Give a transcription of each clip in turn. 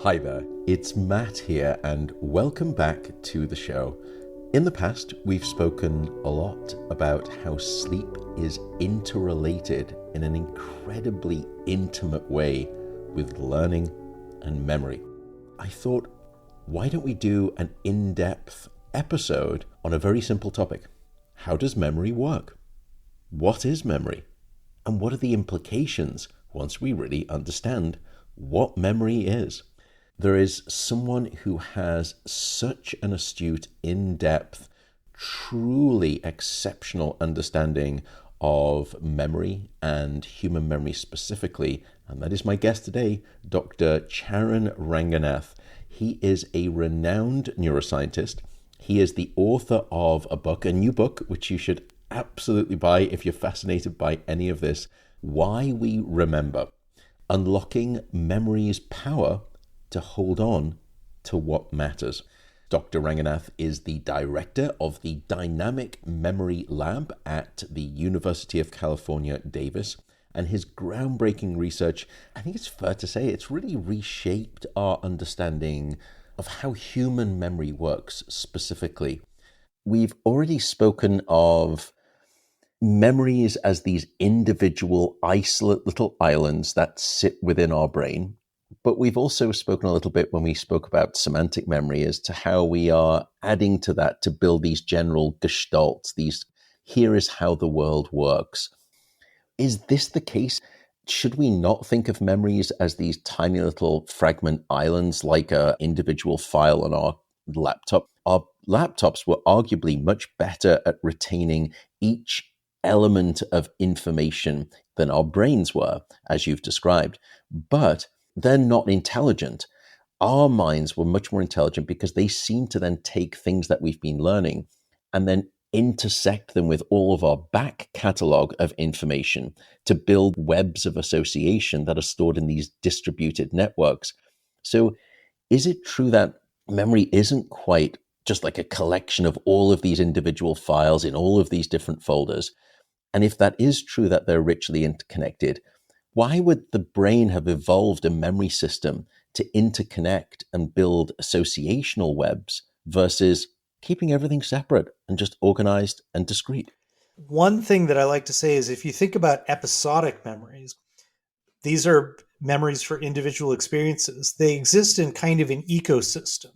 Hi there, it's Matt here, and welcome back to the show. In the past, we've spoken a lot about how sleep is interrelated in an incredibly intimate way with learning and memory. I thought, why don't we do an in-depth episode on a very simple topic? How does memory work? What is memory? And what are the implications once we really understand what memory is? There is someone who has such an astute, in-depth, truly exceptional understanding of memory and human memory specifically, and that is my guest today, Dr. Charan Ranganath. He is a renowned neuroscientist. He is the author of a new book, which you should absolutely buy if you're fascinated by any of this, Why We Remember: Unlocking Memory's Power to Hold On to What Matters. Dr. Ranganath is the director of the Dynamic Memory Lab at the University of California, Davis, and his groundbreaking research, I think it's fair to say, it's really reshaped our understanding of how human memory works specifically. We've already spoken of memories as these individual, isolate little islands that sit within our brain. But we've also spoken a little bit when we spoke about semantic memory as to how we are adding to that to build these general gestalts, here is how the world works. Is this the case? Should we not think of memories as these tiny little fragment islands like an individual file on our laptop? Our laptops were arguably much better at retaining each element of information than our brains were, as you've described. But they're not intelligent. Our minds were much more intelligent because they seem to then take things that we've been learning and then intersect them with all of our back catalog of information to build webs of association that are stored in these distributed networks. So is it true that memory isn't quite just like a collection of all of these individual files in all of these different folders? And if that is true, that they're richly interconnected, why would the brain have evolved a memory system to interconnect and build associational webs versus keeping everything separate and just organized and discrete? One thing that I like to say is if you think about episodic memories, these are memories for individual experiences. They exist in kind of an ecosystem.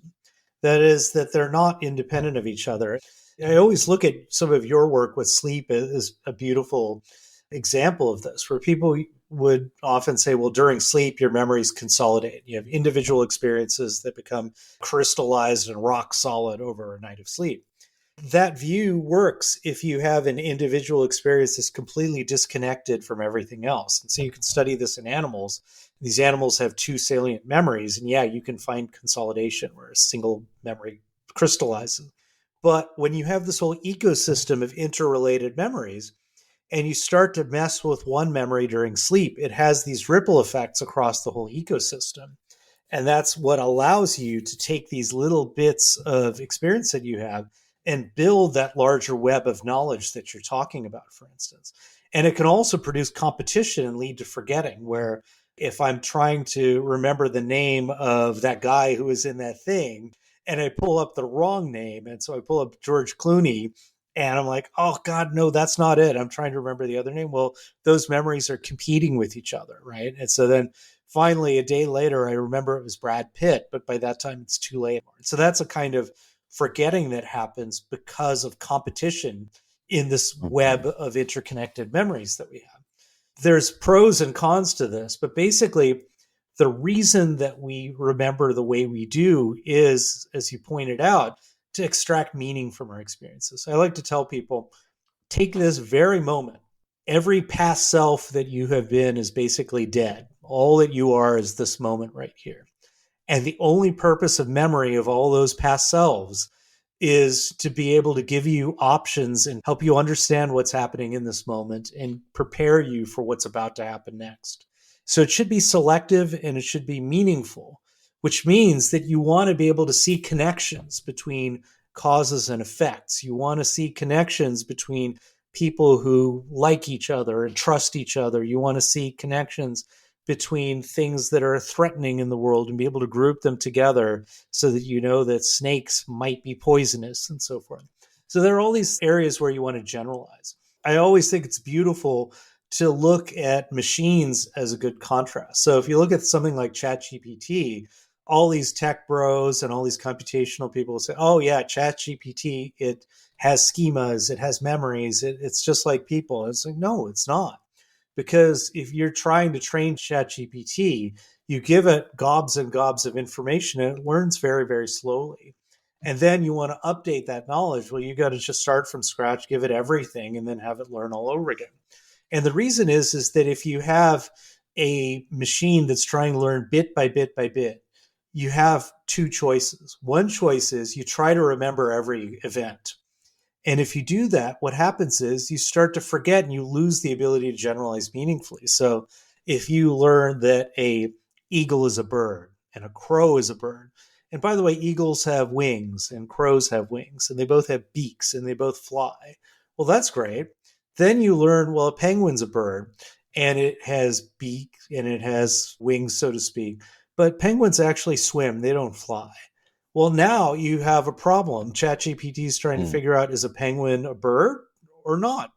That is, that they're not independent of each other. I always look at some of your work with sleep as a beautiful example of this, where people would often say, well, during sleep, your memories consolidate. You have individual experiences that become crystallized and rock solid over a night of sleep. That view works if you have an individual experience that's completely disconnected from everything else. And so you can study this in animals. These animals have two salient memories. And yeah, you can find consolidation where a single memory crystallizes. But when you have this whole ecosystem of interrelated memories, and you start to mess with one memory during sleep, it has these ripple effects across the whole ecosystem. And that's what allows you to take these little bits of experience that you have and build that larger web of knowledge that you're talking about, for instance. And it can also produce competition and lead to forgetting, where if I'm trying to remember the name of that guy who was in that thing, and I pull up the wrong name, and so I pull up George Clooney, and I'm like, oh, God, no, that's not it. I'm trying to remember the other name. Well, those memories are competing with each other, right? And so then finally, a day later, I remember it was Brad Pitt, but by that time, it's too late. So that's a kind of forgetting that happens because of competition in this web of interconnected memories that we have. There's pros and cons to this, but basically, the reason that we remember the way we do is, as you pointed out, to extract meaning from our experiences. I like to tell people, take this very moment. Every past self that you have been is basically dead. All that you are is this moment right here. And the only purpose of memory of all those past selves is to be able to give you options and help you understand what's happening in this moment and prepare you for what's about to happen next. So it should be selective and it should be meaningful, which means that you want to be able to see connections between causes and effects. You want to see connections between people who like each other and trust each other. You want to see connections between things that are threatening in the world and be able to group them together so that you know that snakes might be poisonous and so forth. So there are all these areas where you want to generalize. I always think it's beautiful to look at machines as a good contrast. So if you look at something like ChatGPT, all these tech bros and all these computational people say, oh yeah, ChatGPT, it has schemas, it has memories, it's just like people. It's like, no, it's not. Because if you're trying to train ChatGPT, you give it gobs and gobs of information and it learns very, very slowly. And then you want to update that knowledge. Well, you got to just start from scratch, give it everything, and then have it learn all over again. And the reason is that if you have a machine that's trying to learn bit by bit by bit, you have two choices. One choice is you try to remember every event. And if you do that, what happens is you start to forget and you lose the ability to generalize meaningfully. So if you learn that a eagle is a bird and a crow is a bird, and by the way, eagles have wings and crows have wings, and they both have beaks and they both fly. Well, that's great. Then you learn, well, a penguin's a bird and it has beak and it has wings, so to speak. But penguins actually swim, they don't fly. Well, now you have a problem. ChatGPT is trying to figure out, is a penguin a bird or not?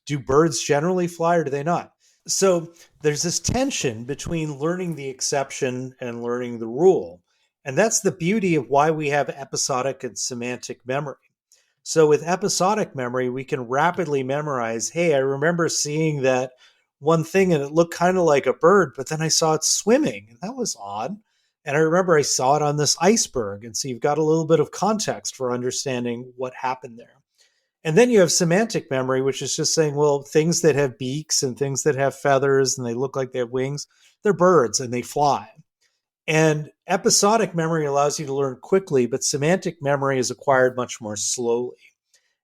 Do birds generally fly or do they not? So there's this tension between learning the exception and learning the rule. And that's the beauty of why we have episodic and semantic memory. So with episodic memory, we can rapidly memorize, hey, I remember seeing that one thing and it looked kind of like a bird, but then I saw it swimming and that was odd. And I remember I saw it on this iceberg. And so you've got a little bit of context for understanding what happened there. And then you have semantic memory, which is just saying, well, things that have beaks and things that have feathers and they look like they have wings, they're birds and they fly. And episodic memory allows you to learn quickly, but semantic memory is acquired much more slowly.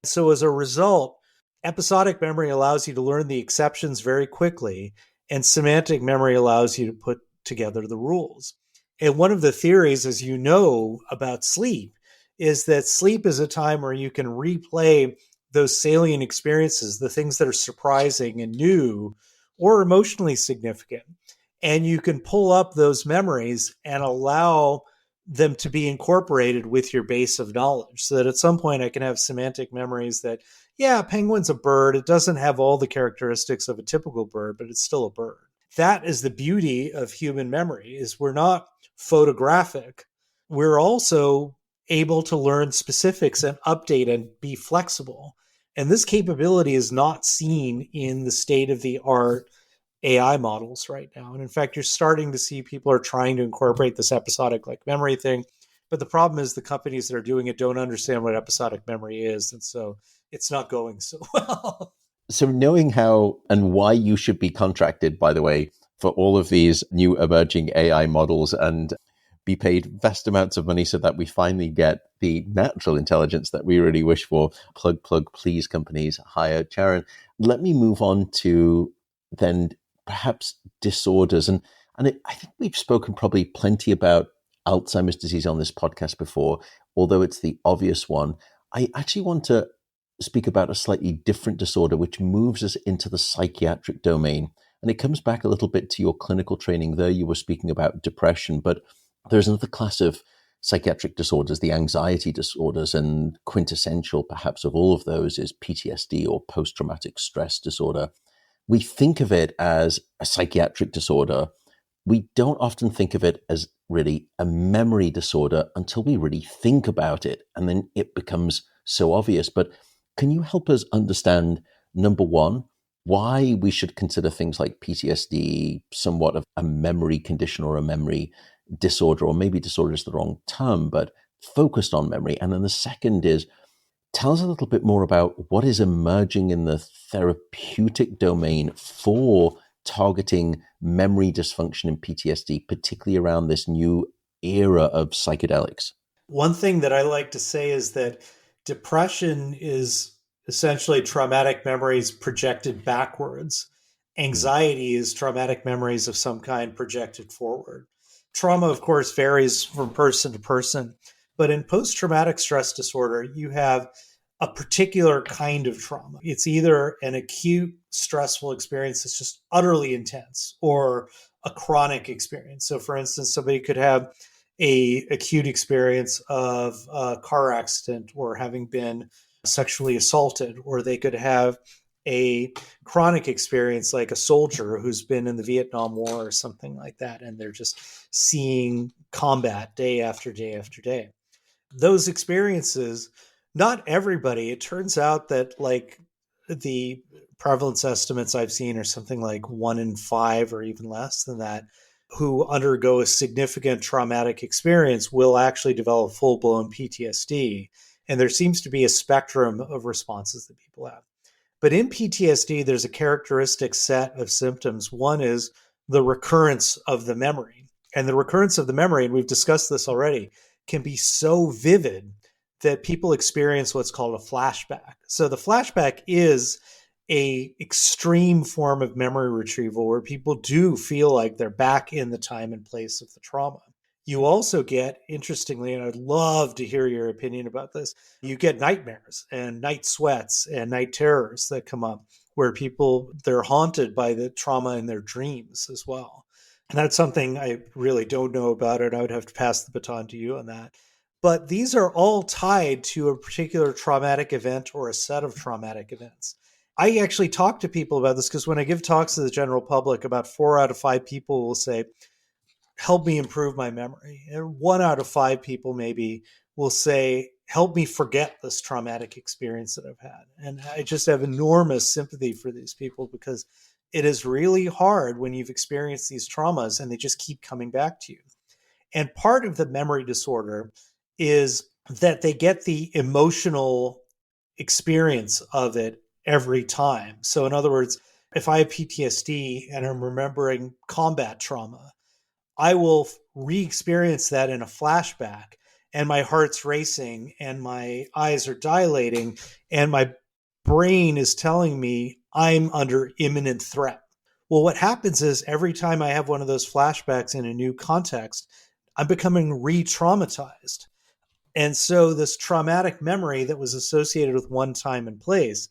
So as a result, episodic memory allows you to learn the exceptions very quickly, and semantic memory allows you to put together the rules. And one of the theories, as you know, about sleep is that sleep is a time where you can replay those salient experiences, the things that are surprising and new or emotionally significant. And you can pull up those memories and allow them to be incorporated with your base of knowledge so that at some point I can have semantic memories that, yeah, a penguin's a bird. It doesn't have all the characteristics of a typical bird, but it's still a bird. That is the beauty of human memory, is we're not photographic. We're also able to learn specifics and update and be flexible. And this capability is not seen in the state of the art AI models right now. And in fact, you're starting to see people are trying to incorporate this episodic like memory thing. But the problem is the companies that are doing it don't understand what episodic memory is. And so it's not going so well. So knowing how and why you should be contracted, by the way, for all of these new emerging AI models and be paid vast amounts of money so that we finally get the natural intelligence that we really wish for. Plug, please, companies, hire Charan. Let me move on to then perhaps disorders. And I think we've spoken probably plenty about Alzheimer's disease on this podcast before, although it's the obvious one. I actually want to speak about a slightly different disorder, which moves us into the psychiatric domain. And it comes back a little bit to your clinical training there. You were speaking about depression, but there's another class of psychiatric disorders, the anxiety disorders, and quintessential perhaps of all of those is PTSD or post-traumatic stress disorder. We think of it as a psychiatric disorder. We don't often think of it as really a memory disorder until we really think about it, and then it becomes so obvious. But can you help us understand, number one, why we should consider things like PTSD somewhat of a memory condition or a memory disorder, or maybe disorder is the wrong term, but focused on memory? And then the second is, tell us a little bit more about what is emerging in the therapeutic domain for targeting memory dysfunction in PTSD, particularly around this new era of psychedelics. One thing that I like to say is that depression is essentially traumatic memories projected backwards. Anxiety is traumatic memories of some kind projected forward. Trauma, of course, varies from person to person, but in post-traumatic stress disorder, you have a particular kind of trauma. It's either an acute stressful experience that's just utterly intense, or a chronic experience. So for instance, somebody could have a acute experience of a car accident or having been sexually assaulted, or they could have a chronic experience like a soldier who's been in the Vietnam War or something like that, and they're just seeing combat day after day after day. Those experiences, not everybody, it turns out that like the prevalence estimates I've seen are something like 1 in 5 or even less than that, who undergo a significant traumatic experience will actually develop full-blown PTSD. And there seems to be a spectrum of responses that people have. But in PTSD, there's a characteristic set of symptoms. One is the recurrence of the memory. And the recurrence of the memory, and we've discussed this already, can be so vivid that people experience what's called a flashback. So the flashback is a extreme form of memory retrieval where people do feel like they're back in the time and place of the trauma. You also get, interestingly, and I'd love to hear your opinion about this, you get nightmares and night sweats and night terrors that come up where people, they're haunted by the trauma in their dreams as well. And that's something I really don't know about it. I would have to pass the baton to you on that. But these are all tied to a particular traumatic event or a set of traumatic events. I actually talk to people about this because when I give talks to the general public, about 4 out of 5 people will say, help me improve my memory. And 1 out of 5 people maybe will say, help me forget this traumatic experience that I've had. And I just have enormous sympathy for these people because it is really hard when you've experienced these traumas and they just keep coming back to you. And part of the memory disorder is that they get the emotional experience of it every time. So in other words, if I have PTSD and I'm remembering combat trauma, I will re-experience that in a flashback and my heart's racing and my eyes are dilating and my brain is telling me I'm under imminent threat. Well, what happens is every time I have one of those flashbacks in a new context, I'm becoming re-traumatized. And so this traumatic memory that was associated with one time and place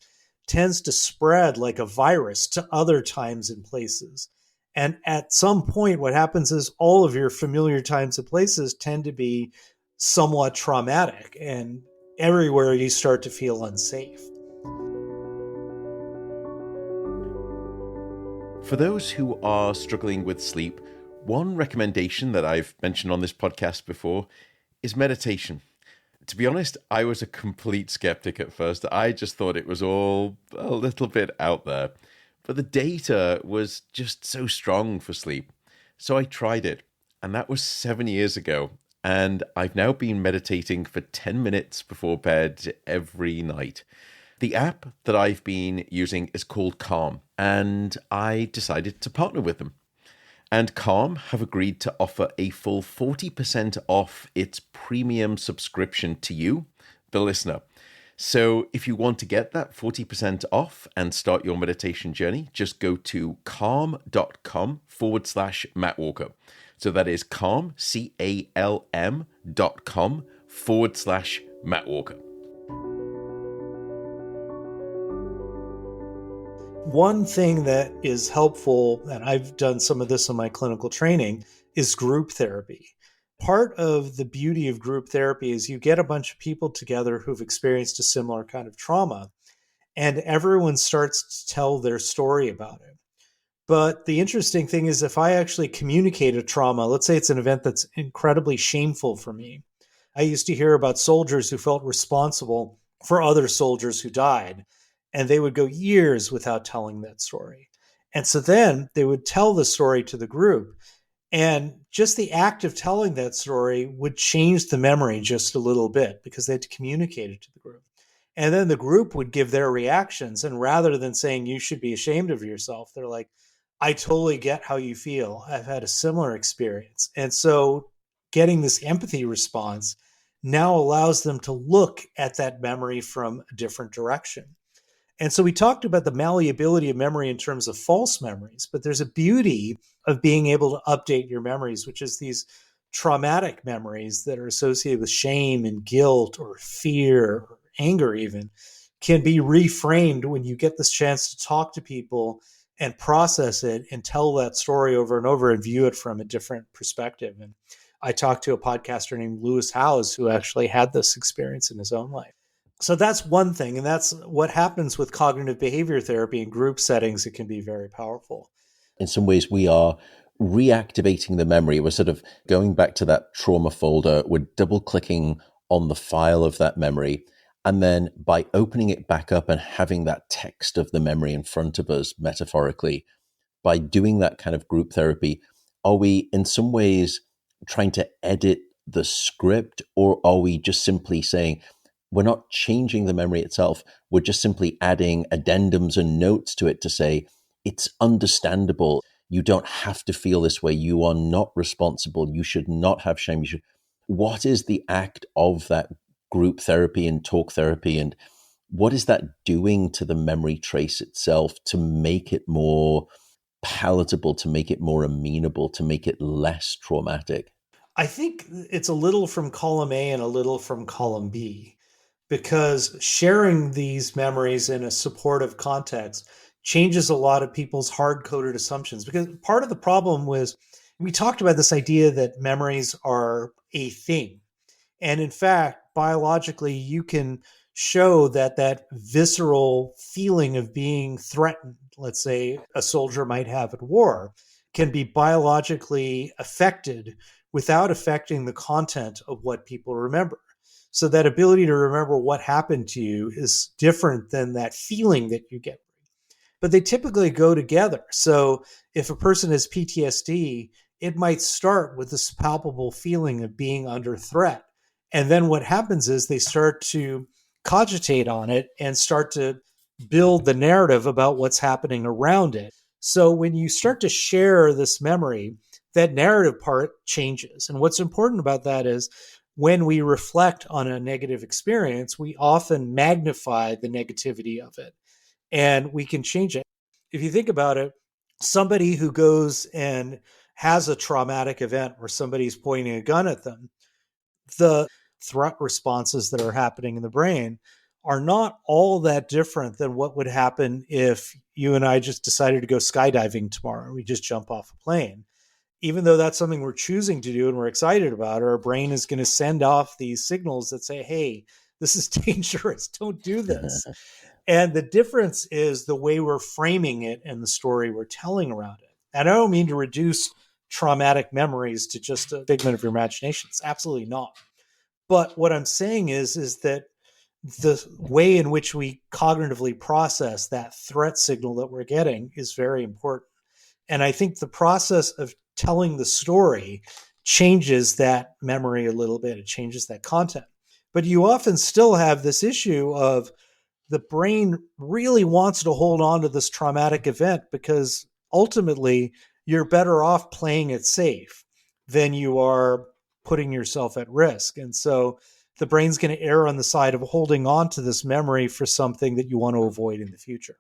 tends to spread like a virus to other times and places. And at some point, what happens is all of your familiar times and places tend to be somewhat traumatic, and everywhere you start to feel unsafe. For those who are struggling with sleep, one recommendation that I've mentioned on this podcast before is meditation. To be honest, I was a complete skeptic at first. I just thought it was all a little bit out there. But the data was just so strong for sleep. So I tried it, and that was 7 years ago. And I've now been meditating for 10 minutes before bed every night. The app that I've been using is called Calm, and I decided to partner with them. And Calm have agreed to offer a full 40% off its premium subscription to you, the listener. So if you want to get that 40% off and start your meditation journey, just go to calm.com/Matt Walker. So that is calm, CALM.com/Matt Walker. One thing that is helpful, and I've done some of this in my clinical training, is group therapy. Part of the beauty of group therapy is you get a bunch of people together who've experienced a similar kind of trauma, and everyone starts to tell their story about it. But the interesting thing is if I actually communicate a trauma, let's say it's an event that's incredibly shameful for me. I used to hear about soldiers who felt responsible for other soldiers who died, and they would go years without telling that story. And so then they would tell the story to the group, and just the act of telling that story would change the memory just a little bit because they had to communicate it to the group. And then the group would give their reactions. And rather than saying, you should be ashamed of yourself, they're like, I totally get how you feel. I've had a similar experience. And so getting this empathy response now allows them to look at that memory from a different direction. And so we talked about the malleability of memory in terms of false memories, but there's a beauty of being able to update your memories, which is these traumatic memories that are associated with shame and guilt or fear or anger even can be reframed when you get this chance to talk to people and process it and tell that story over and over and view it from a different perspective. And I talked to a podcaster named Lewis Howes who actually had this experience in his own life. So that's one thing. And that's what happens with cognitive behavior therapy in group settings. It can be very powerful. In some ways, we are reactivating the memory. We're sort of going back to that trauma folder. We're double clicking on the file of that memory. And then by opening it back up and having that text of the memory in front of us, metaphorically, by doing that kind of group therapy, are we in some ways trying to edit the script, or are we just simply saying, we're not changing the memory itself, we're just simply adding addendums and notes to it to say, it's understandable. You don't have to feel this way. You are not responsible. You should not have shame. What is the act of that group therapy and talk therapy, and what is that doing to the memory trace itself to make it more palatable, to make it more amenable, to make it less traumatic? I think it's a little from column A and a little from column B, because sharing these memories in a supportive context changes a lot of people's hard-coded assumptions. Because part of the problem was, we talked about this idea that memories are a thing. And in fact, biologically, you can show that that visceral feeling of being threatened, let's say a soldier might have at war, can be biologically affected without affecting the content of what people remember. So that ability to remember what happened to you is different than that feeling that you get. But they typically go together. So if a person has PTSD, it might start with this palpable feeling of being under threat. And then what happens is they start to cogitate on it and start to build the narrative about what's happening around it. So when you start to share this memory, that narrative part changes. And what's important about that is, when we reflect on a negative experience, we often magnify the negativity of it, and we can change it. If you think about it, somebody who goes and has a traumatic event where somebody's pointing a gun at them, the threat responses that are happening in the brain are not all that different than what would happen if you and I just decided to go skydiving tomorrow. We just jump off a plane. Even though that's something we're choosing to do and we're excited about, our brain is going to send off these signals that say, hey, this is dangerous. Don't do this. And the difference is the way we're framing it and the story we're telling around it. And I don't mean to reduce traumatic memories to just a figment of your imagination. It's absolutely not. But what I'm saying is that the way in which we cognitively process that threat signal that we're getting is very important. And I think the process of telling the story changes that memory a little bit. It changes that content. But you often still have this issue of the brain really wants to hold on to this traumatic event, because ultimately you're better off playing it safe than you are putting yourself at risk. And so the brain's going to err on the side of holding on to this memory for something that you want to avoid in the future.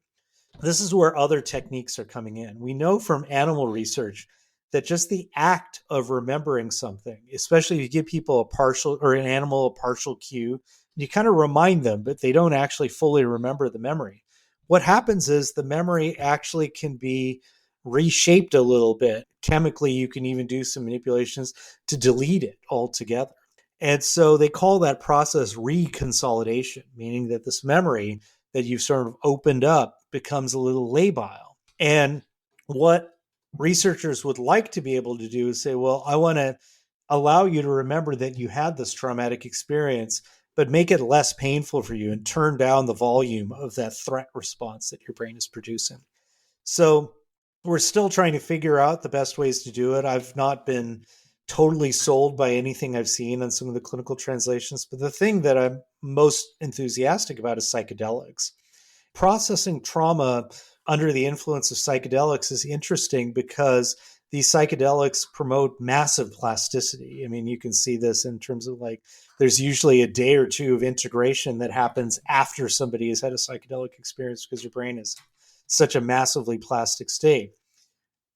This is where other techniques are coming in. We know from animal research that just the act of remembering something, especially if you give people a partial, or an animal a partial cue, you kind of remind them, but they don't actually fully remember the memory. What happens is the memory actually can be reshaped a little bit. Chemically, you can even do some manipulations to delete it altogether. And so they call that process reconsolidation, meaning that this memory that you've sort of opened up becomes a little labile. And what researchers would like to be able to do is say, well, I want to allow you to remember that you had this traumatic experience, but make it less painful for you and turn down the volume of that threat response that your brain is producing. So we're still trying to figure out the best ways to do it. I've not been totally sold by anything I've seen on some of the clinical translations, but the thing that I'm most enthusiastic about is psychedelics. Processing trauma under the influence of psychedelics is interesting because these psychedelics promote massive plasticity. I mean, you can see this in terms of, like, there's usually a day or two of integration that happens after somebody has had a psychedelic experience, because your brain is such a massively plastic state.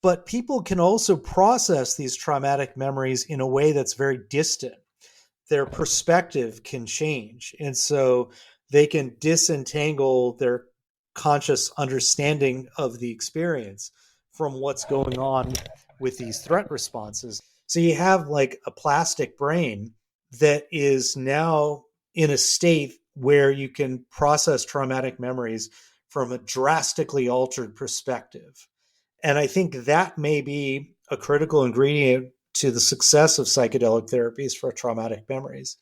But people can also process these traumatic memories in a way that's very distant. Their perspective can change. And so they can disentangle their conscious understanding of the experience from what's going on with these threat responses. So you have like a plastic brain that is now in a state where you can process traumatic memories from a drastically altered perspective. And I think that may be a critical ingredient to the success of psychedelic therapies for traumatic memories,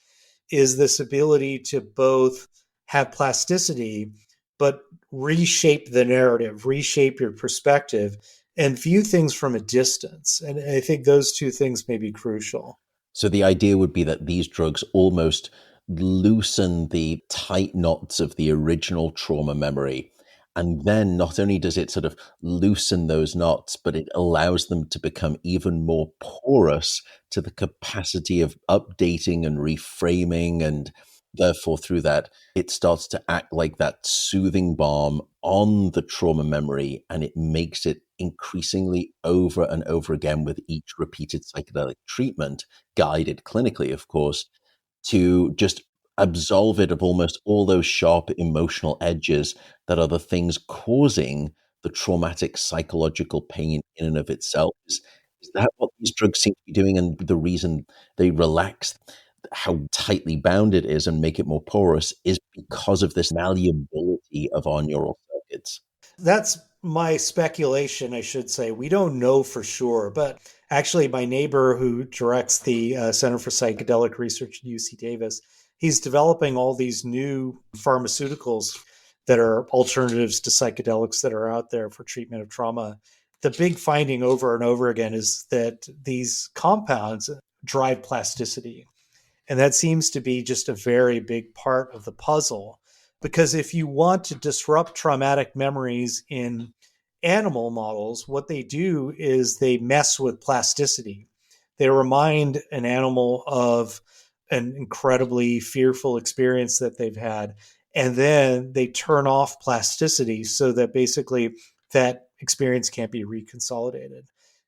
is this ability to both have plasticity, but reshape the narrative, reshape your perspective, and view things from a distance. And I think those two things may be crucial. So the idea would be that these drugs almost loosen the tight knots of the original trauma memory. And then not only does it sort of loosen those knots, but it allows them to become even more porous to the capacity of updating and reframing. And therefore, through that, it starts to act like that soothing balm on the trauma memory. And it makes it increasingly over and over again with each repeated psychedelic treatment, guided clinically, of course, to just absolve it of almost all those sharp emotional edges that are the things causing the traumatic psychological pain in and of itself. Is that what these drugs seem to be doing? And the reason they relax how tightly bound it is and make it more porous is because of this malleability of our neural circuits. That's my speculation, I should say. We don't know for sure, but actually, my neighbor who directs the Center for Psychedelic Research at UC Davis, he's developing all these new pharmaceuticals that are alternatives to psychedelics that are out there for treatment of trauma. The big finding over and over again is that these compounds drive plasticity. And that seems to be just a very big part of the puzzle. Because if you want to disrupt traumatic memories in animal models, what they do is they mess with plasticity. They remind an animal of an incredibly fearful experience that they've had, and then they turn off plasticity so that basically that experience can't be reconsolidated.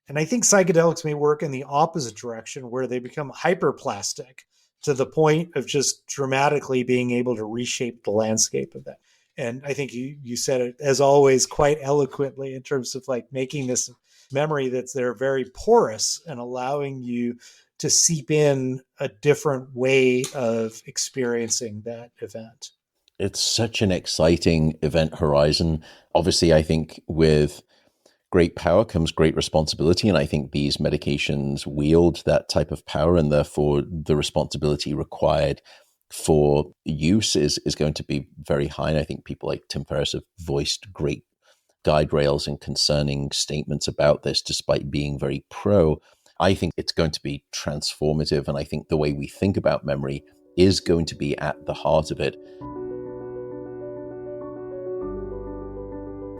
And I think psychedelics may work in the opposite direction, where they become hyperplastic to the point of just dramatically being able to reshape the landscape of that. And I think you said it, as always, quite eloquently in terms of like making this memory that's there very porous and allowing you to seep in a different way of experiencing that event. It's such an exciting event horizon. Obviously, I think with great power comes great responsibility. And I think these medications wield that type of power, and therefore the responsibility required for use is going to be very high. And I think people like Tim Ferriss have voiced great guide rails and concerning statements about this, despite being very pro. I think it's going to be transformative. And I think the way we think about memory is going to be at the heart of it.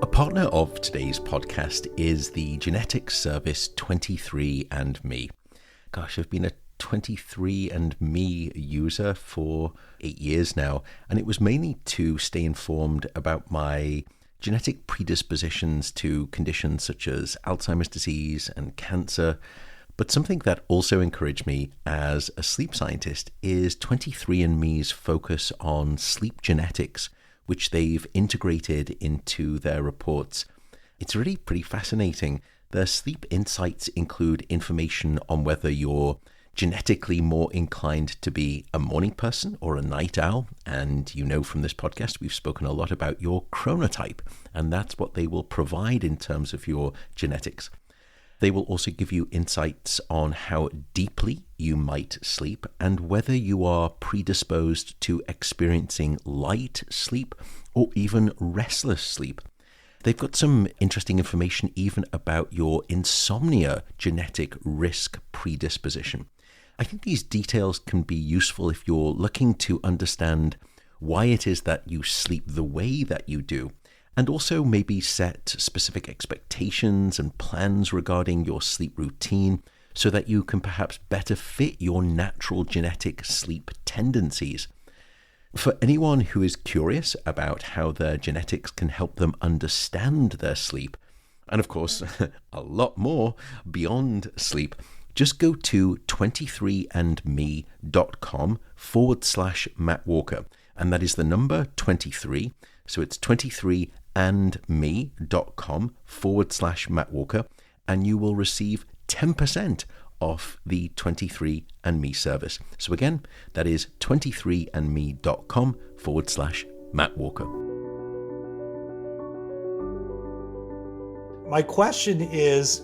A partner of today's podcast is the genetics service 23andMe. Gosh, I've been a 23andMe user for 8 years now, and it was mainly to stay informed about my genetic predispositions to conditions such as Alzheimer's disease and cancer. But something that also encouraged me as a sleep scientist is 23andMe's focus on sleep genetics, which they've integrated into their reports. It's really pretty fascinating. Their sleep insights include information on whether you're genetically more inclined to be a morning person or a night owl. And you know from this podcast, we've spoken a lot about your chronotype, and that's what they will provide in terms of your genetics. They will also give you insights on how deeply you might sleep and whether you are predisposed to experiencing light sleep or even restless sleep. They've got some interesting information even about your insomnia genetic risk predisposition. I think these details can be useful if you're looking to understand why it is that you sleep the way that you do, and also maybe set specific expectations and plans regarding your sleep routine so that you can perhaps better fit your natural genetic sleep tendencies. For anyone who is curious about how their genetics can help them understand their sleep, and of course, a lot more beyond sleep, just go to 23andme.com/Matt Walker. And that is the number 23. So it's 23 23andme.com/Matt Walker, and you will receive 10% off the 23andMe service. So again, that is 23andme.com/Matt Walker. My question is,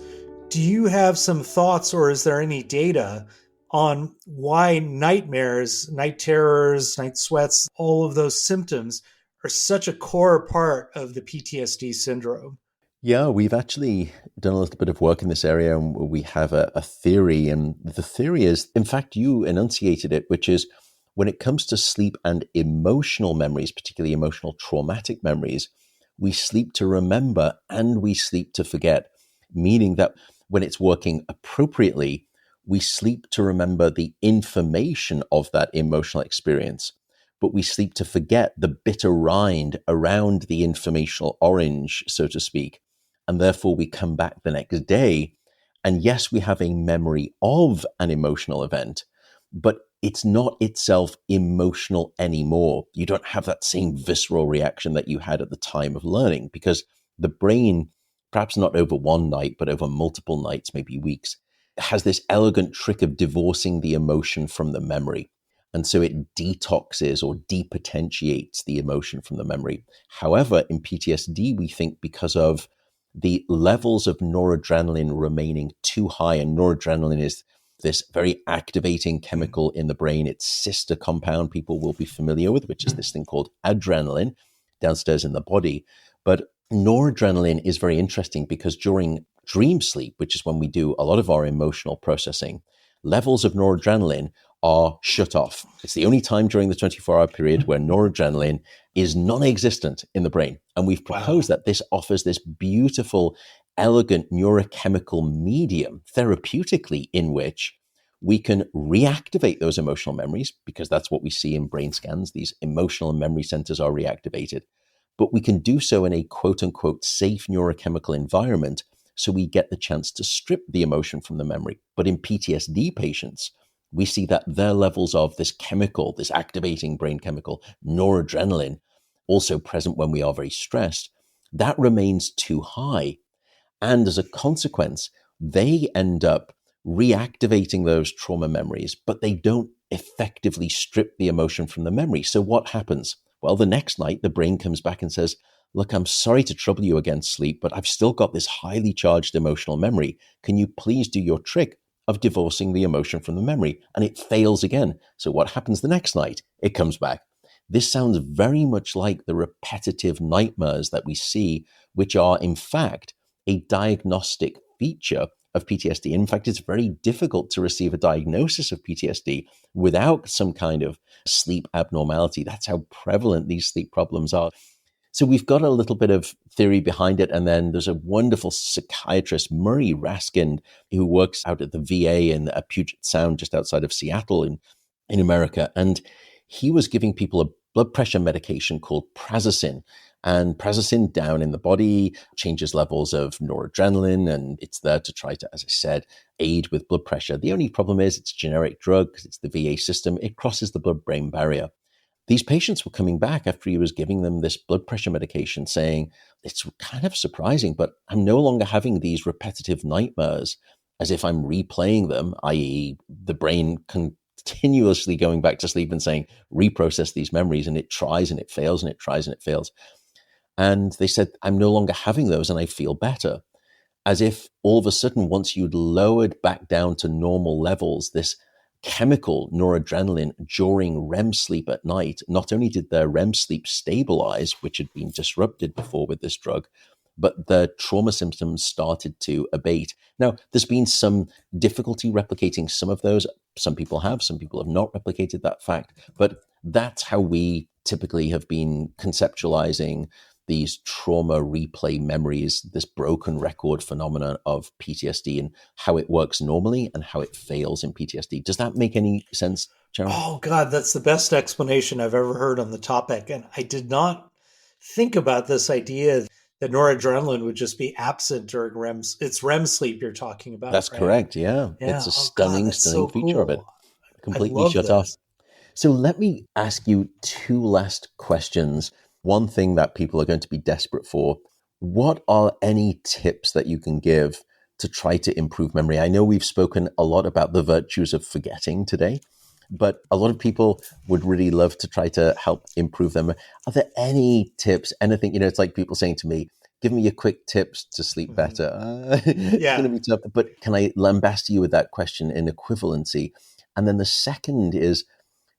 do you have some thoughts or is there any data on why nightmares, night terrors, night sweats, all of those symptoms are such a core part of the PTSD syndrome? Yeah, we've actually done a little bit of work in this area, and we have a theory. And the theory is, in fact, you enunciated it, which is when it comes to sleep and emotional memories, particularly emotional traumatic memories, we sleep to remember and we sleep to forget, meaning that when it's working appropriately, we sleep to remember the information of that emotional experience, but we sleep to forget the bitter rind around the informational orange, so to speak. And therefore, we come back the next day. And yes, we have a memory of an emotional event, but it's not itself emotional anymore. You don't have that same visceral reaction that you had at the time of learning, because the brain, perhaps not over one night, but over multiple nights, maybe weeks, has this elegant trick of divorcing the emotion from the memory. And so it detoxes or depotentiates the emotion from the memory. However, in PTSD, we think because of the levels of noradrenaline remaining too high, and noradrenaline is this very activating chemical in the brain. Its sister compound people will be familiar with, which is this thing called adrenaline downstairs in the body. But noradrenaline is very interesting because during dream sleep, which is when we do a lot of our emotional processing, levels of noradrenaline are shut off. It's the only time during the 24-hour period where noradrenaline is non-existent in the brain. And we've proposed that this offers this beautiful, elegant neurochemical medium therapeutically in which we can reactivate those emotional memories, because that's what we see in brain scans. These emotional and memory centers are reactivated. But we can do so in a quote unquote safe neurochemical environment, so we get the chance to strip the emotion from the memory. But in PTSD patients, we see that their levels of this chemical, this activating brain chemical, noradrenaline, also present when we are very stressed, that remains too high. And as a consequence, they end up reactivating those trauma memories, but they don't effectively strip the emotion from the memory. So what happens? Well, the next night, the brain comes back and says, look, I'm sorry to trouble you again, sleep, but I've still got this highly charged emotional memory. Can you please do your trick of divorcing the emotion from the memory? And it fails again. So what happens the next night? It comes back. This sounds very much like the repetitive nightmares that we see, which are in fact a diagnostic feature of PTSD. In fact, it's very difficult to receive a diagnosis of PTSD without some kind of sleep abnormality. That's how prevalent these sleep problems are. So we've got a little bit of theory behind it. And then there's a wonderful psychiatrist, Murray Raskin, who works out at the VA in Puget Sound, just outside of Seattle in America. And he was giving people a blood pressure medication called prazosin. And prazosin down in the body changes levels of noradrenaline, and it's there to try to, as I said, aid with blood pressure. The only problem is it's a generic drug because it's the VA system. It crosses the blood-brain barrier. These patients were coming back after he was giving them this blood pressure medication saying, it's kind of surprising, but I'm no longer having these repetitive nightmares as if I'm replaying them, i.e. the brain continuously going back to sleep and saying, reprocess these memories, and it tries and it fails and it tries and it fails. And they said, I'm no longer having those and I feel better. As if all of a sudden, once you'd lowered back down to normal levels, this chemical noradrenaline during REM sleep at night, not only did their REM sleep stabilize, which had been disrupted before with this drug, but the trauma symptoms started to abate. Now, there's been some difficulty replicating some of those. Some people have not replicated that fact, but that's how we typically have been conceptualizing these trauma replay memories, this broken record phenomenon of PTSD, and how it works normally and how it fails in PTSD. Does that make any sense, Charan? Oh, God, that's the best explanation I've ever heard on the topic. And I did not think about this idea that noradrenaline would just be absent during REM. It's REM sleep you're talking about, That's right? correct, yeah. Yeah. It's a Oh, God, stunning that's so feature of it. cool. I Completely love shut off. this. So let me ask you two last questions. one thing that people are going to be desperate for. What are any tips that you can give to try to improve memory? I know we've spoken a lot about the virtues of forgetting today, but a lot of people would really love to try to help improve them. Are there any tips, anything, it's like people saying to me, give me your quick tips to sleep better. It's going Yeah. to be tough, but can I lambast you with that question in equivalency? And then the second is,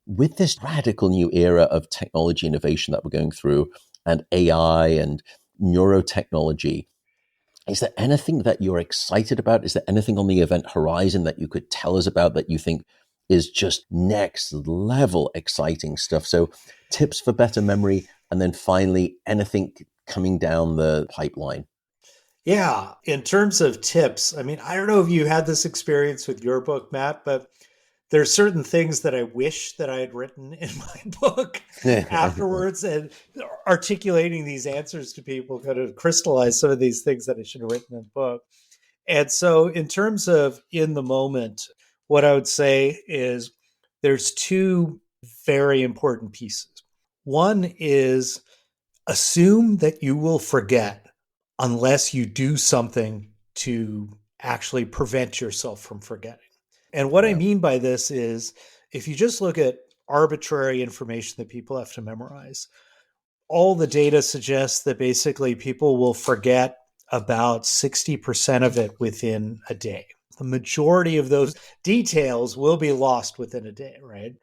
with this radical new era of technology innovation that we're going through and AI and neurotechnology, is there anything that you're excited about? Is there anything on the event horizon that you could tell us about that you think is just next level exciting stuff? So tips for better memory, and then finally, anything coming down the pipeline. Yeah. In terms of tips, I mean, I don't know if you had this experience with your book, Matt, but there's certain things that I wish that I had written in my book afterwards, and articulating these answers to people kind of crystallized some of these things that I should have written in the book. And so in terms of in the moment, what I would say is there's two very important pieces. One is assume that you will forget unless you do something to actually prevent yourself from forgetting. And what I Yeah. mean by this is if you just look at arbitrary information that people have to memorize, all the data suggests that basically people will forget about 60% of it within a day. The majority of those details will be lost within a day, right?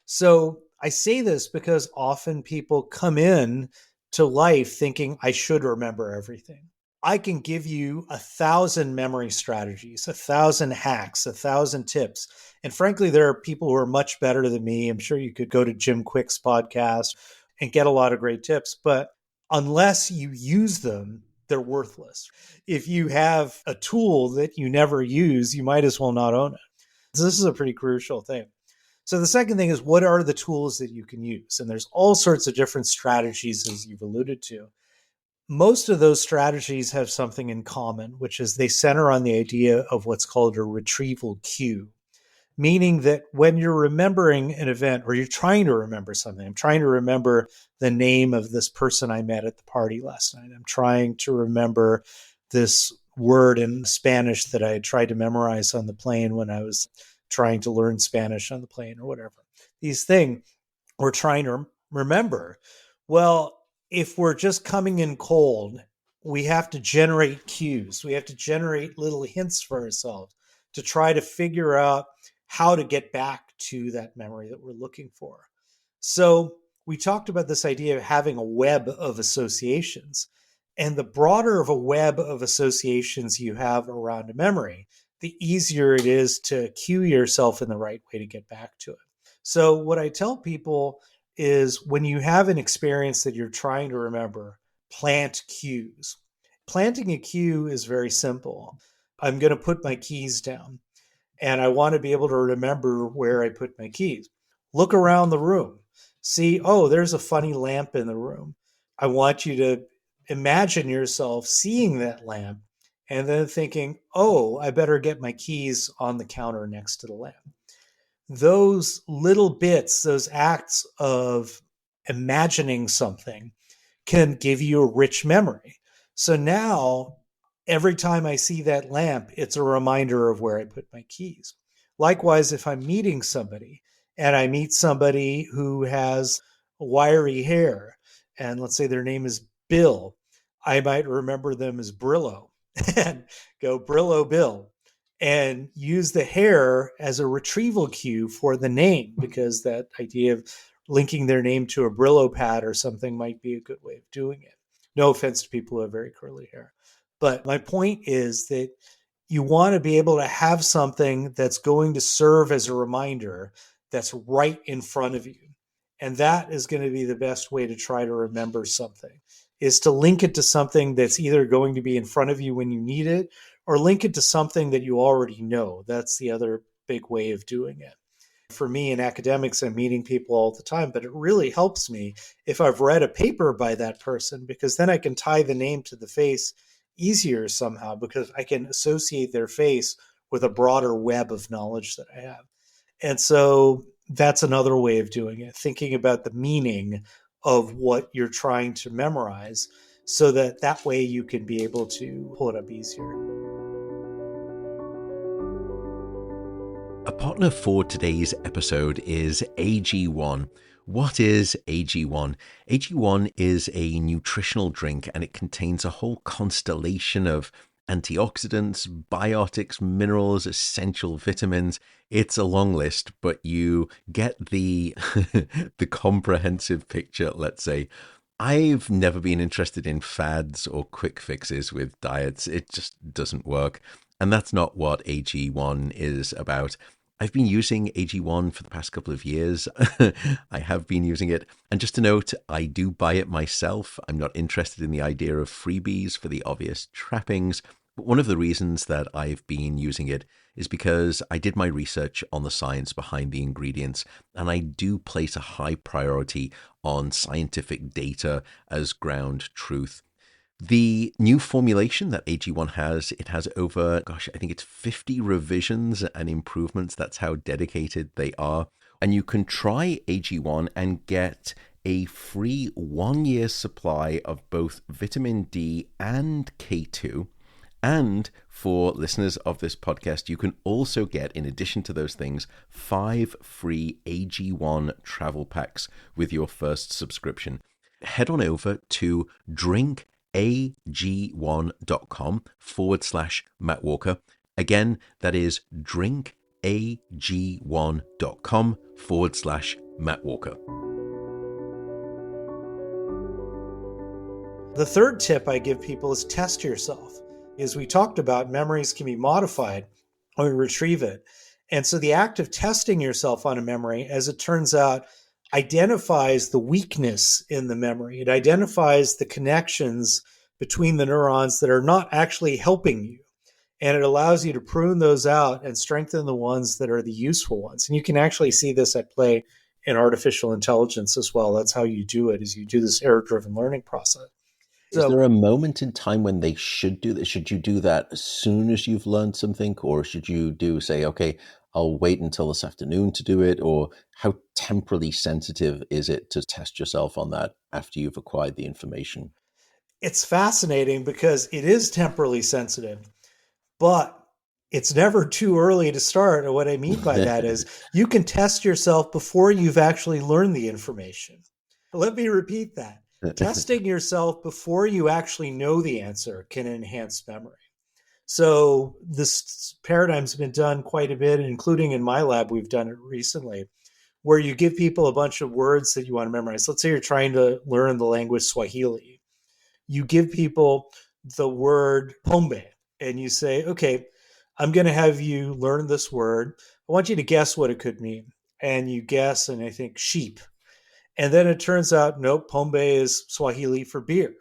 So I say this because often people come in to life thinking I should remember everything. I can give you 1,000 memory strategies, 1,000 hacks, 1,000 tips. And frankly, there are people who are much better than me. I'm sure you could go to Jim Quick's podcast and get a lot of great tips. But unless you use them, they're worthless. If you have a tool that you never use, you might as well not own it. So this is a pretty crucial thing. So the second thing is, what are the tools that you can use? And there's all sorts of different strategies, as you've alluded to. Most of those strategies have something in common, which is they center on the idea of what's called a retrieval cue, meaning that when you're remembering an event or you're trying to remember something, I'm trying to remember the name of this person I met at the party last night. I'm trying to remember this word in Spanish that I had tried to memorize on the plane when I was trying to learn Spanish on the plane or whatever. These things we're trying to remember. Well, if we're just coming in cold, we have to generate cues. We have to generate little hints for ourselves to try to figure out how to get back to that memory that we're looking for. So we talked about this idea of having a web of associations. And the broader of a web of associations you have around a memory, the easier it is to cue yourself in the right way to get back to it. So what I tell people is when you have an experience that you're trying to remember, plant cues. Planting a cue is very simple. I'm going to put my keys down and I want to be able to remember where I put my keys. Look around the room. See, oh, there's a funny lamp in the room. I want you to imagine yourself seeing that lamp and then thinking, oh, I better get my keys on the counter next to the lamp. Those little bits, those acts of imagining something can give you a rich memory. So now every time I see that lamp, it's a reminder of where I put my keys. Likewise, if I'm meeting somebody and I meet somebody who has wiry hair, and let's say their name is Bill, I might remember them as Brillo and go Brillo Bill and use the hair as a retrieval cue for the name, because that idea of linking their name to a Brillo pad or something might be a good way of doing it. No offense to people who have very curly hair. But my point is that you want to be able to have something that's going to serve as a reminder that's right in front of you. And that is going to be the best way to try to remember something, is to link it to something that's either going to be in front of you when you need it, or link it to something that you already know. That's the other big way of doing it. For me in academics, I'm meeting people all the time, but it really helps me if I've read a paper by that person, because then I can tie the name to the face easier somehow, because I can associate their face with a broader web of knowledge that I have. And so that's another way of doing it, thinking about the meaning of what you're trying to memorize, so that way you can be able to pull it up easier. A partner for today's episode is AG1. What is AG1? AG1 is a nutritional drink, and it contains a whole constellation of antioxidants, biotics, minerals, essential vitamins. It's a long list, but you get the the comprehensive picture, let's say. I've never been interested in fads or quick fixes with diets. It just doesn't work. And that's not what AG1 is about. I've been using AG1 for the past couple of years. I have been using it. And just to note, I do buy it myself. I'm not interested in the idea of freebies for the obvious trappings. But one of the reasons that I've been using it is because I did my research on the science behind the ingredients, and I do place a high priority on scientific data as ground truth. The new formulation that AG1 has, it has over, I think it's 50 revisions and improvements. That's how dedicated they are. And you can try AG1 and get a free 1-year supply of both vitamin D and K2. And for listeners of this podcast, you can also get, in addition to those things, 5 free AG1 travel packs with your first subscription. Head on over to drinkag1.com/Matt Walker. Again, that is drinkag1.com/Matt Walker. The third tip I give people is test yourself. As we talked about, memories can be modified when we retrieve it. And so the act of testing yourself on a memory, as it turns out, identifies the weakness in the memory. It identifies the connections between the neurons that are not actually helping you. And it allows you to prune those out and strengthen the ones that are the useful ones. And you can actually see this at play in artificial intelligence as well. That's how you do it, is you do this error-driven learning process. Is there a moment in time when they should do this? Should you do that as soon as you've learned something? Or should you say, okay, I'll wait until this afternoon to do it? Or how temporally sensitive is it to test yourself on that after you've acquired the information? It's fascinating because it is temporally sensitive, but it's never too early to start. And what I mean by that is you can test yourself before you've actually learned the information. Let me repeat that. Testing yourself before you actually know the answer can enhance memory. So this paradigm's been done quite a bit, including in my lab, we've done it recently, where you give people a bunch of words that you want to memorize. Let's say you're trying to learn the language Swahili. You give people the word pombe, and you say, okay, I'm going to have you learn this word. I want you to guess what it could mean. And you guess, and I think sheep. And then it turns out, nope, pombe is Swahili for beer.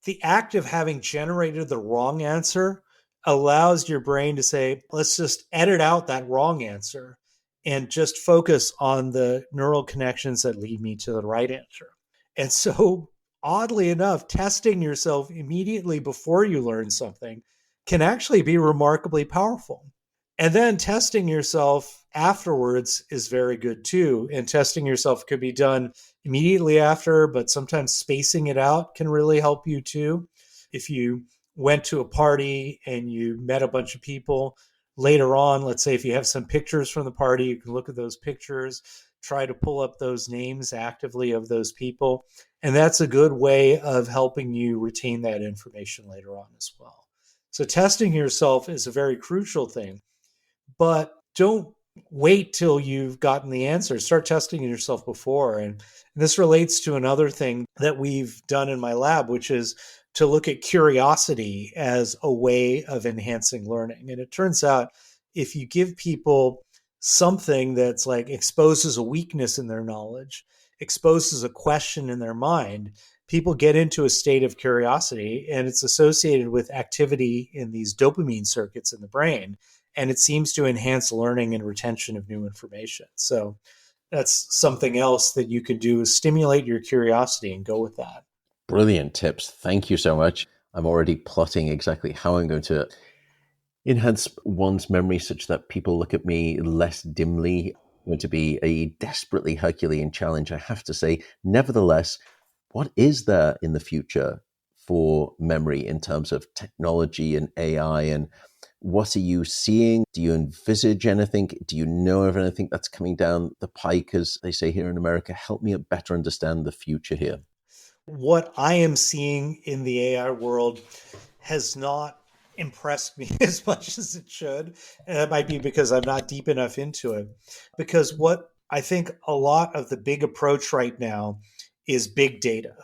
The act of having generated the wrong answer allows your brain to say, let's just edit out that wrong answer and just focus on the neural connections that lead me to the right answer. And so, oddly enough, testing yourself immediately before you learn something can actually be remarkably powerful. And then testing yourself afterwards is very good too. And testing yourself could be done immediately after, but sometimes spacing it out can really help you too. If you went to a party and you met a bunch of people later on, let's say if you have some pictures from the party, you can look at those pictures, try to pull up those names actively of those people. And that's a good way of helping you retain that information later on as well. So testing yourself is a very crucial thing, but don't wait till you've gotten the answer. Start testing yourself before. And this relates to another thing that we've done in my lab, which is to look at curiosity as a way of enhancing learning. And it turns out if you give people something that's like exposes a weakness in their knowledge, exposes a question in their mind, people get into a state of curiosity, and it's associated with activity in these dopamine circuits in the brain. And it seems to enhance learning and retention of new information. So that's something else that you can do, is stimulate your curiosity and go with that. Brilliant tips. Thank you so much. I'm already plotting exactly how I'm going to enhance one's memory such that people look at me less dimly. It's going to be a desperately Herculean challenge, I have to say. Nevertheless, What is there in the future for memory in terms of technology and AI? And what are you seeing? Do you envisage anything? Do you know of anything that's coming down the pike, as they say here in America? Help me better understand the future here. What I am seeing in the AI world has not impressed me as much as it should. And that might be because I'm not deep enough into it. Because what I think a lot of the big approach right now is big data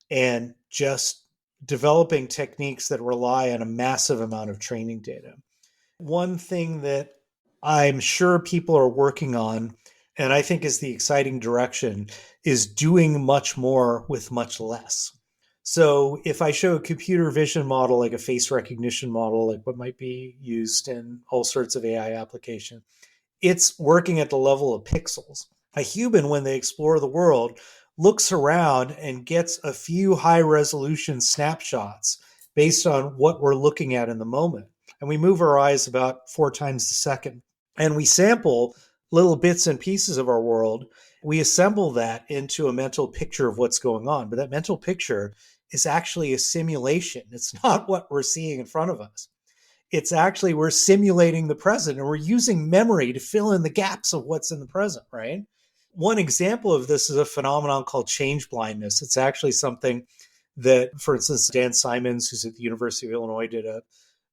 and just developing techniques that rely on a massive amount of training data. One thing that I'm sure people are working on, and I think is the exciting direction, is doing much more with much less. So if I show a computer vision model, like a face recognition model, like what might be used in all sorts of AI applications, it's working at the level of pixels. A human, when they explore the world, looks around and gets a few high resolution snapshots based on what we're looking at in the moment. And we move our eyes about 4 times a second. And we sample little bits and pieces of our world. We assemble that into a mental picture of what's going on. But that mental picture is actually a simulation. It's not what we're seeing in front of us. It's actually, we're simulating the present and we're using memory to fill in the gaps of what's in the present, right? One example of this is a phenomenon called change blindness. It's actually something that, for instance, Dan Simons, who's at the University of Illinois, did a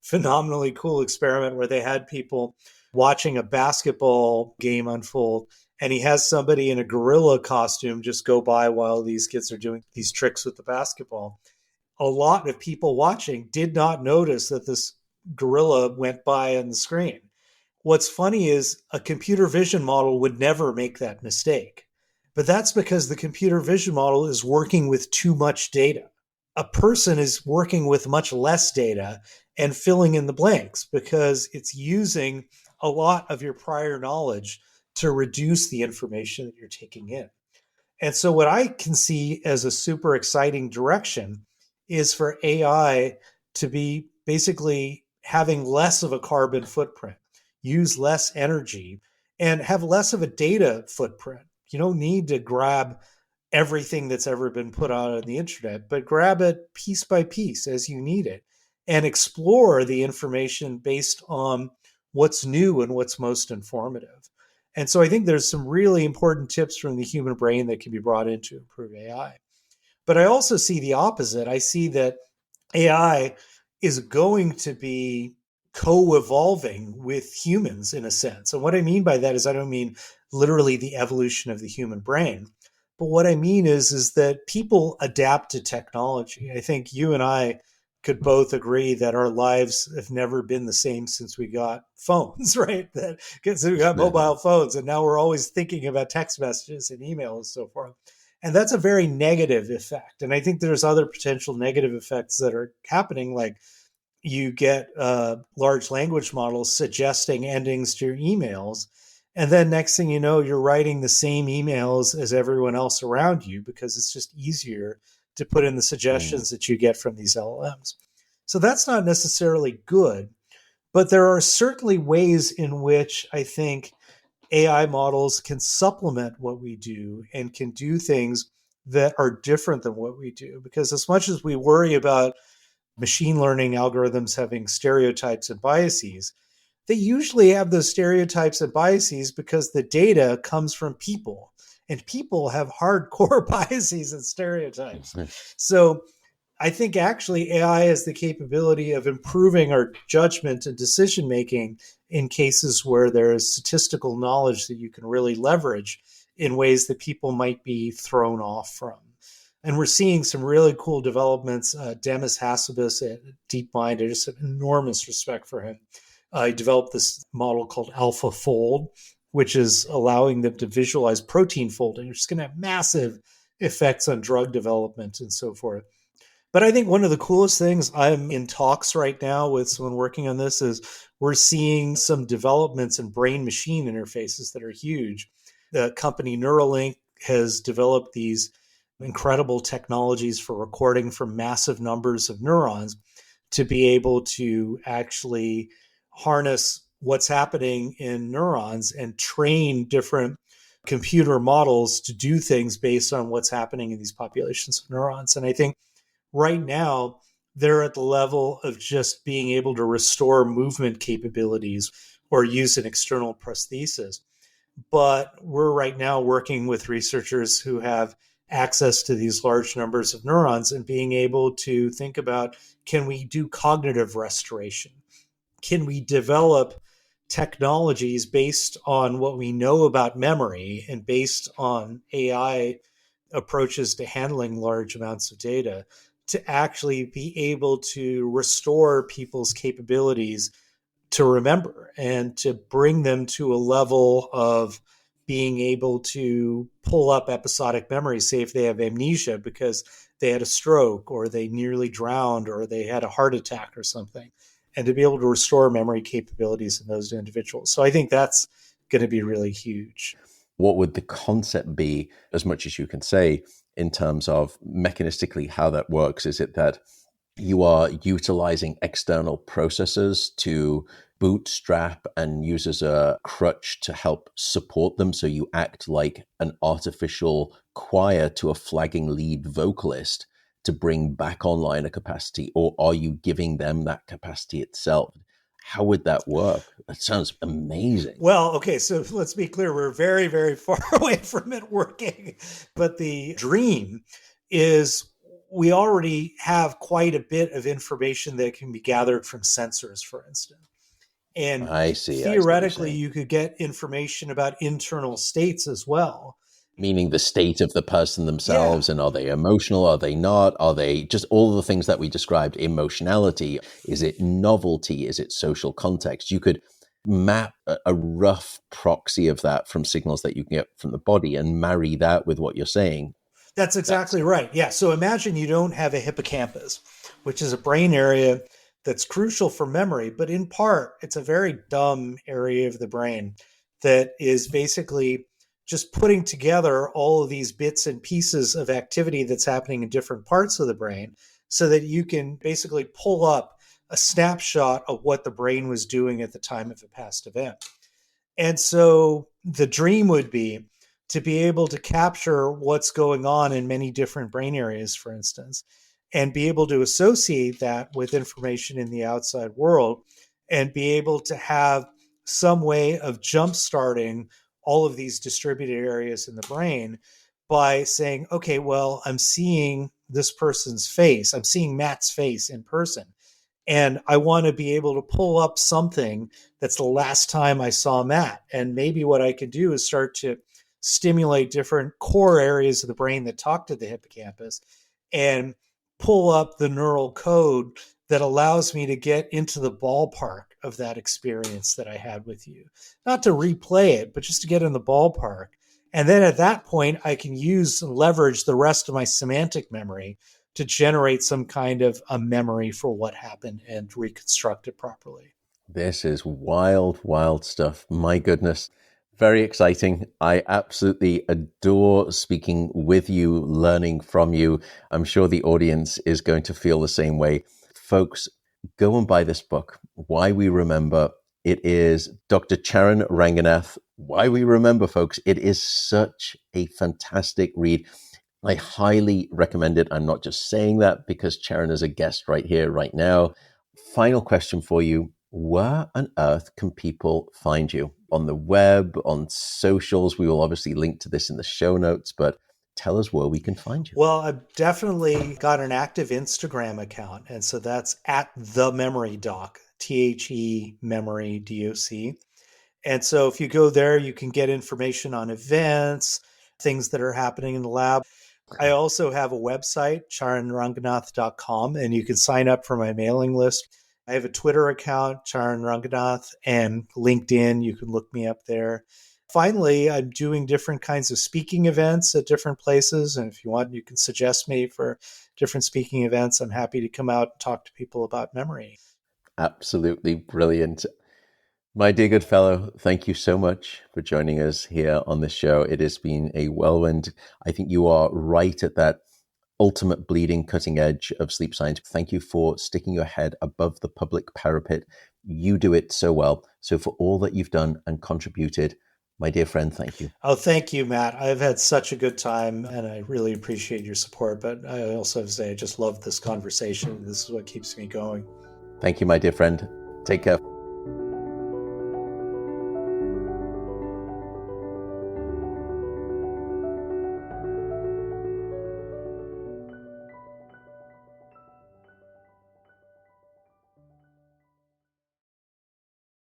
phenomenally cool experiment where they had people watching a basketball game unfold, and he has somebody in a gorilla costume just go by while these kids are doing these tricks with the basketball. A lot of people watching did not notice that this gorilla went by on the screen. What's funny is a computer vision model would never make that mistake. But that's because the computer vision model is working with too much data. A person is working with much less data and filling in the blanks because it's using a lot of your prior knowledge to reduce the information that you're taking in. And so, what I can see as a super exciting direction is for AI to be basically having less of a carbon footprint, use less energy, and have less of a data footprint. You don't need to grab everything that's ever been put out on the internet, but grab it piece by piece as you need it and explore the information based on what's new and what's most informative. And so I think there's some really important tips from the human brain that can be brought in to improve AI. But I also see the opposite. I see that AI is going to be co-evolving with humans in a sense. And what I mean by that is I don't mean literally the evolution of the human brain. But what I mean is that people adapt to technology. I think you and I could both agree that our lives have never been the same since we got phones, right? That because we got mobile phones, and now we're always thinking about text messages and email and so forth. And that's a very negative effect. And I think there's other potential negative effects that are happening, like you get large language models suggesting endings to your emails. And then next thing you know, you're writing the same emails as everyone else around you because it's just easier to put in the suggestions that you get from these LLMs. So that's not necessarily good, but there are certainly ways in which I think AI models can supplement what we do and can do things that are different than what we do. Because as much as we worry about machine learning algorithms having stereotypes and biases, they usually have those stereotypes and biases because the data comes from people, and people have hardcore biases and stereotypes. So I think actually AI has the capability of improving our judgment and decision making in cases where there is statistical knowledge that you can really leverage in ways that people might be thrown off from. And we're seeing some really cool developments. Demis Hassabis at DeepMind, I just have enormous respect for him. He developed this model called AlphaFold, which is allowing them to visualize protein folding, which is going to have massive effects on drug development and so forth. But I think one of the coolest things, I'm in talks right now with someone working on this, is we're seeing some developments in brain machine interfaces that are huge. The company Neuralink has developed these incredible technologies for recording from massive numbers of neurons to be able to actually harness what's happening in neurons and train different computer models to do things based on what's happening in these populations of neurons. And I think right now, they're at the level of just being able to restore movement capabilities or use an external prosthesis. But we're right now working with researchers who have access to these large numbers of neurons and being able to think about, can we do cognitive restoration? Can we develop technologies based on what we know about memory and based on AI approaches to handling large amounts of data to actually be able to restore people's capabilities to remember and to bring them to a level of being able to pull up episodic memories, say if they have amnesia because they had a stroke or they nearly drowned or they had a heart attack or something, and to be able to restore memory capabilities in those individuals. So I think that's going to be really huge. What would the concept be, as much as you can say, in terms of mechanistically how that works? Is it that you are utilizing external processors to bootstrap and use as a crutch to help support them, so you act like an artificial choir to a flagging lead vocalist to bring back online a capacity? Or are you giving them that capacity itself? How would that work? That sounds amazing. Well, okay, so let's be clear. We're very, very far away from it working. But the dream is we already have quite a bit of information that can be gathered from sensors, for instance. And I see. theoretically, you could get information about internal states as well. Meaning the state of the person themselves, and are they emotional? Are they not? Are they just all the things that we described? Emotionality? Is it novelty? Is it social context? You could map a rough proxy of that from signals that you can get from the body and marry that with what you're saying. That's exactly right. Yeah. So imagine you don't have a hippocampus, which is a brain area that's crucial for memory, but in part, it's a very dumb area of the brain that is basically just putting together all of these bits and pieces of activity that's happening in different parts of the brain so that you can basically pull up a snapshot of what the brain was doing at the time of a past event. And so the dream would be to be able to capture what's going on in many different brain areas, for instance, and be able to associate that with information in the outside world and be able to have some way of jump-starting all of these distributed areas in the brain by saying, okay, well, I'm seeing this person's face. I'm seeing Matt's face in person. And I want to be able to pull up something that's the last time I saw Matt. And maybe what I could do is start to stimulate different core areas of the brain that talk to the hippocampus and pull up the neural code that allows me to get into the ballpark of that experience that I had with you. Not to replay it, but just to get in the ballpark. And then at that point, I can use and leverage the rest of my semantic memory to generate some kind of a memory for what happened and reconstruct it properly. This is wild, wild stuff. My goodness. Very exciting. I absolutely adore speaking with you, learning from you. I'm sure the audience is going to feel the same way. Folks, go and buy this book, Why We Remember. It is Dr. Charan Ranganath. Why We Remember, folks. It is such a fantastic read. I highly recommend it. I'm not just saying that because Charan is a guest right here, right now. Final question for you. Where on earth can people find you? On the web, on socials? We will obviously link to this in the show notes, but tell us where we can find you. Well, I've definitely got an active Instagram account. And so that's at the memory doc, THE memory DOC. And so if you go there, you can get information on events, things that are happening in the lab. I also have a website, charanranganath.com, and you can sign up for my mailing list. I have a Twitter account, Charan Ranganath, and LinkedIn. You can look me up there. Finally, I'm doing different kinds of speaking events at different places. And if you want, you can suggest me for different speaking events. I'm happy to come out and talk to people about memory. Absolutely brilliant. My dear good fellow, thank you so much for joining us here on this show. It has been a whirlwind. I think you are right at that ultimate bleeding cutting edge of sleep science. Thank you for sticking your head above the public parapet. You do it so well. So for all that you've done and contributed, My dear friend, thank you. Oh, thank you, Matt. I've had such a good time and I really appreciate your support. But I also have to say, I just love this conversation. This is what keeps me going. Thank you, my dear friend. Take care.